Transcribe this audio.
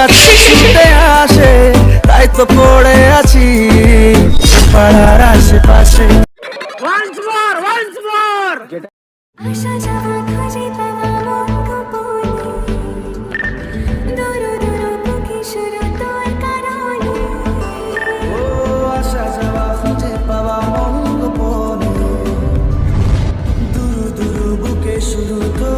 কাছে ছুটে আসে, তাই তো পড়ে আছি পাড়ার আশেপাশে। আসা যাওয়া খুঁজে পাওয়া মন গোপনে, দূর দূর বুকে শুরু তোর কারণে। ও আসা যাওয়া খুঁজে পাওয়া মন গোপনে, দুরু দুরু বুকে শুধু তো